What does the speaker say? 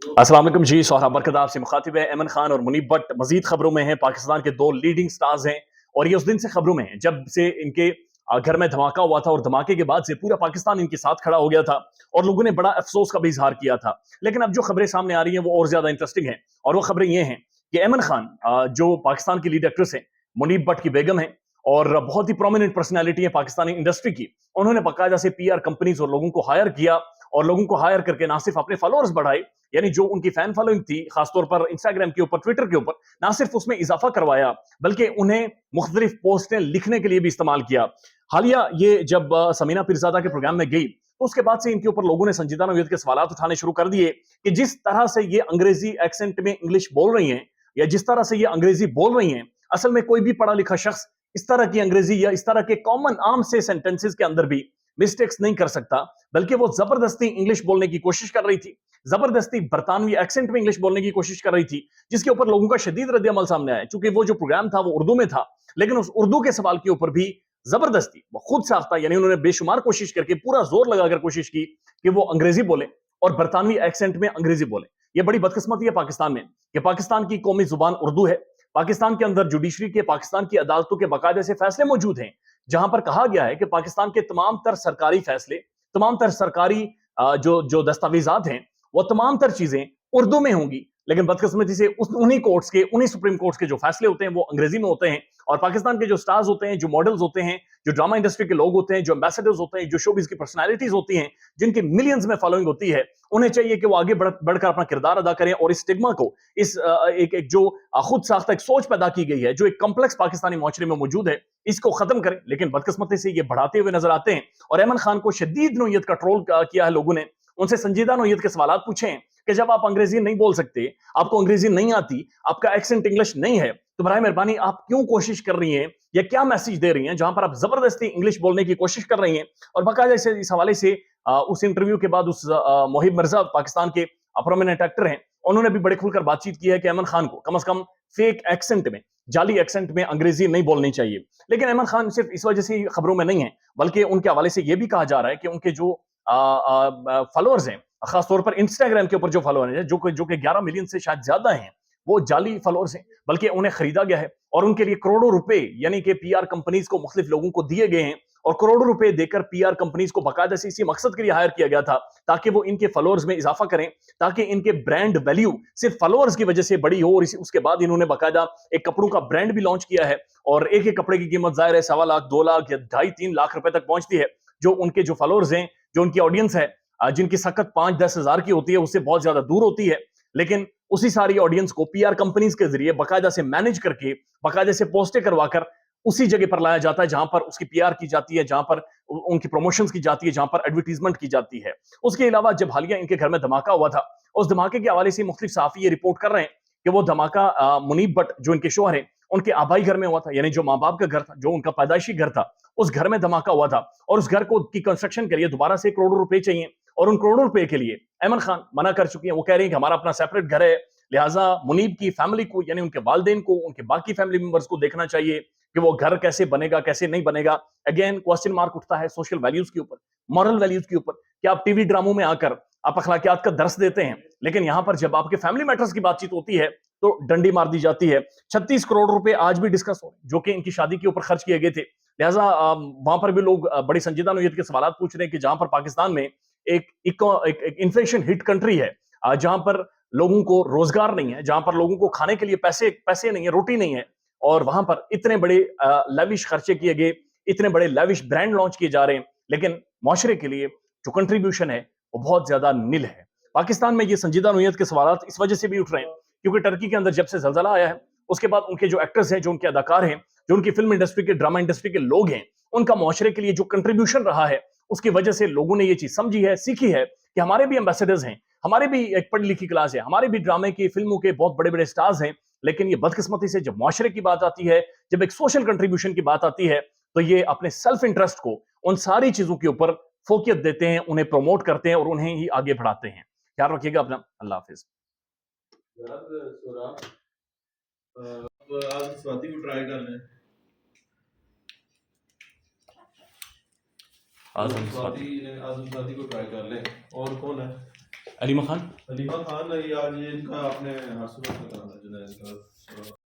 अस्सलाम वालेकुम जी। सोहराब बरकत आपसे मुखातिब है। अमन खान और मुनीब भट्ट मजीद खबरों में हैं। पाकिस्तान के दो लीडिंग स्टार्स हैं और ये उस दिन से खबरों में हैं जब से इनके घर में धमाका हुआ था और धमाके के बाद से पूरा पाकिस्तान इनके साथ खड़ा हो गया था और लोगों ने बड़ा अफसोस का भी इजहार किया था। लेकिन अब जो खबरें सामने आ रही हैं वो और ज्यादा इंटरेस्टिंग हैं और वो खबरें ये हैं कि अमन खान जो पाकिस्तान की लीड एक्ट्रेस है, मुनीब भट्ट की बेगम है और बहुत ही प्रोमिनेंट पर्सनैलिटी है पाकिस्तानी इंडस्ट्री की। उन्होंने बाकायदा से पीआर कंपनीज और लोगों को हायर किया और लोगों को हायर करके ना सिर्फ अपने फॉलोअर्स बढ़ाए, यानी जो उनकी फैन फॉलोइंग थी खासतौर पर इंस्टाग्राम के ऊपर, ट्विटर के ऊपर, ना सिर्फ उसमें इजाफा करवाया बल्कि उन्हें मुख्तलिफ पोस्टें लिखने के लिए भी इस्तेमाल किया। हालिया ये जब समीना पीरजादा के प्रोग्राम में गई तो उसके बाद से इनके ऊपर लोगों ने संजीदा नोयत के सवाल उठाने शुरू कर दिए कि जिस तरह से ये अंग्रेजी एक्सेंट में इंग्लिश बोल रही हैं या जिस तरह से ये अंग्रेजी बोल रही हैं, असल में कोई भी पढ़ा लिखा शख्स इस तरह की अंग्रेजी या इस तरह के कॉमन आम से सेंटेंसेस के अंदर भी मिस्टेक्स नहीं कर सकता, बल्कि वो जबरदस्ती इंग्लिश बोलने की कोशिश कर रही थी, जबरदस्ती बरतानवी एक्सेंट में इंग्लिश बोलने की कोशिश कर रही थी, जिसके ऊपर लोगों का शदीद रद्द-ए-अमल सामने आया। चूंकि वो जो प्रोग्राम था वो उर्दू में था, लेकिन उस उर्दू के सवाल के ऊपर भी जबरदस्ती वो खुद साख्ता, यानी उन्होंने बेशुमार कोशिश करके पूरा जोर लगाकर कोशिश की कि वो अंग्रेजी बोले और बरतानवी एक्सेंट में अंग्रेजी बोले। ये बड़ी बदकिस्मती है पाकिस्तान में कि पाकिस्तान की कौमी जुबान उर्दू है। पाकिस्तान के अंदर जुडिशरी के, पाकिस्तान की अदालतों के बाकायदे से फैसले मौजूद हैं जहां पर कहा गया है कि पाकिस्तान के तमाम तर सरकारी फैसले, तमाम तर सरकारी जो जो दस्तावेजात हैं, वो तमाम तर चीजें उर्दू में होंगी। लेकिन बदकिस्मती से उन्हीं कोर्ट्स के, उन्हीं सुप्रीम कोर्ट्स के जो फैसले होते हैं वो अंग्रेजी में होते हैं और पाकिस्तान के जो स्टार्स होते हैं, जो मॉडल्स होते हैं, जो ड्रामा इंडस्ट्री के लोग होते हैं, जो एम्बेसडर्स होते हैं, जो शोबिज की पर्सनैलिटीज होती हैं, जिनकी मिलियंस में फॉलोइंग होती है, उन्हें चाहिए कि वो आगे बढ़कर अपना किरदार अदा करें और इस स्टिग्मा को, इस एक जो खुद साख्ता एक सोच पैदा की गई है, जो एक कम्प्लेक्स पाकिस्तानी माशरे में मौजूद है, इसको खत्म करें। लेकिन बदकिस्मती से ये बढ़ाते हुए नजर आते हैं और अहमद खान को शदीद नोयत का ट्रोल किया है लोगों ने। उनसे संजीदा नोयत के सवाल पूछे हैं कि जब आप अंग्रेजी नहीं बोल सकते, आपको अंग्रेजी नहीं आती, आपका एक्सेंट इंग्लिश नहीं है, तो बराए मेहरबानी आप क्यों कोशिश कर रही हैं या क्या मैसेज दे रही हैं जहां पर आप जबरदस्ती इंग्लिश बोलने की कोशिश कर रही हैं। और बाकायदा इस हवाले से उस इंटरव्यू के बाद उस मोहिब मिर्जा, पाकिस्तान के प्रोमिनेंट एक्टर हैं, उन्होंने भी बड़े खुलकर बातचीत की है कि अमन खान को कम से कम फेक एक्सेंट में, जाली एक्सेंट में अंग्रेजी नहीं बोलनी चाहिए। लेकिन अहमद खान सिर्फ इस वजह से खबरों में नहीं है, बल्कि उनके हवाले से यह भी कहा जा रहा है कि उनके जो फॉलोअर्स हैं, खासतौर पर इंस्टाग्राम के ऊपर जो फॉलोअर हैं, जो कि 11 मिलियन से शायद ज्यादा हैं, वो जाली फॉलोअर्स हैं, बल्कि उन्हें खरीदा गया है और उनके लिए करोड़ों रुपए, यानी कि पीआर कंपनीज को मुख्तलिफ लोगों को दिए गए हैं और करोड़ों रुपए देकर पीआर कंपनीज को बाकायदा से इसी मकसद के लिए हायर किया गया था ताकि वो इनके फॉलोअर्स में इजाफा करें, ताकि इनके ब्रांड वैल्यू सिर्फ फॉलोअर्स की वजह से बड़ी हो। और उसके बाद इन्होंने बाकायदा एक कपड़ों का ब्रांड भी लॉन्च किया है और एक एक कपड़े की कीमत जाहिर है 1.25 लाख, 2 लाख या 2.5-3 लाख रुपए तक पहुंचती है। जो उनके जो फॉलोअर्स हैं, जो उनकी ऑडियंस है, जिनकी सकत 5-10 हजार की होती है, उससे बहुत ज्यादा दूर होती है। लेकिन उसी सारी ऑडियंस को पीआर कंपनीज के जरिए बाकायदा से मैनेज करके, बाकायदा से पोस्टें करवाकर उसी जगह पर लाया जाता है जहां पर उसकी पीआर की जाती है, जहां पर उनकी प्रमोशंस की जाती है, जहां पर एडवर्टीजमेंट की जाती है। उसके अलावा जब हालिया इनके घर में धमाका हुआ था, उस धमाके के हवाले से मुख्तलिफ सहाफी ये रिपोर्ट कर रहे हैं कि वो धमाका मुनीब भट्ट जो इनके शोहर हैं, उनके आबाई घर में हुआ था, यानी जो माँ बाप का घर था, जो उनका पैदाइशी घर था, उस घर में धमाका हुआ था और उस घर को की कंस्ट्रक्शन के लिए दोबारा से करोड़ों रुपए चाहिए और उन करोड़ों रुपए के लिए अहमद खान मना कर चुकी हैं। वो कह रही हैं कि हमारा अपना सेपरेट घर है, लिहाजा मुनीब की फैमिली को, यानी उनके वालिदैन को, उनके बाकी फैमिली मेंबर्स को देखना चाहिए कि वो घर कैसे बनेगा, कैसे नहीं बनेगा। अगेन क्वेश्चन मार्क उठता है सोशल वैल्यूज के ऊपर, मॉरल वैल्यूज के ऊपर कि आप टीवी ड्रामों में आकर आप अखलाकियात का दर्स देते हैं, लेकिन यहां पर जब आपके फैमिली मैटर्स की बातचीत होती है तो डंडी मार दी जाती है। 36 करोड़ रुपए आज भी डिस्कस हो, जो कि इनकी शादी के ऊपर खर्च किए गए थे। लिहाजा वहां पर भी लोग बड़ी संजीदा नोयत के सवाल पूछ रहे हैं कि जहां पर पाकिस्तान में एक इन्फ्लेशन हिट कंट्री है, जहां पर लोगों को रोजगार नहीं है, जहां पर लोगों को खाने के लिए पैसे पैसे नहीं है, रोटी नहीं है, और वहां पर इतने बड़े लेविश खर्चे किए गए, इतने बड़े लेविश ब्रांड लॉन्च किए जा रहे हैं, लेकिन मुआशरे के लिए जो कंट्रीब्यूशन है वो बहुत ज्यादा निल है। पाकिस्तान में ये संजीदा नोयत के सवाल इस वजह से भी उठ रहे हैं क्योंकि टर्की के अंदर जब से जलजला आया है, उसके बाद उनके जो एक्टर्स हैं, जो उनके अदाकार हैं, जो उनकी फिल्म इंडस्ट्री के, ड्रामा इंडस्ट्री के लोग हैं, उनका मुआशरे के लिए जो कंट्रीब्यूशन रहा है, उसकी वजह से लोगों ने ये चीज समझी है, सीखी है कि हमारे भी एम्बेसडर्स हैं, हमारे भी एक पढ़ी लिखी क्लास है, हमारे भी ड्रामे की, फिल्मों के बहुत बड़े बड़े स्टार्स हैं। लेकिन ये बदकिस्मती से जब मुआशरे की बात आती है, जब एक सोशल कंट्रीब्यूशन की बात आती है, तो ये अपने सेल्फ इंटरेस्ट को उन सारी चीजों के ऊपर फोकियत देते हैं, उन्हें प्रमोट करते हैं और उन्हें ही आगे बढ़ाते हैं। ख्याल रखिएगा अपना। अल्लाह हाफिज। आज स्वाति को ट्राई कर लें। आजम स्वाति को ट्राई कर लें। और कौन है? अलीमा खान अलीमा खान ये आज ये इनका आपने हादसा बताया जुनैद का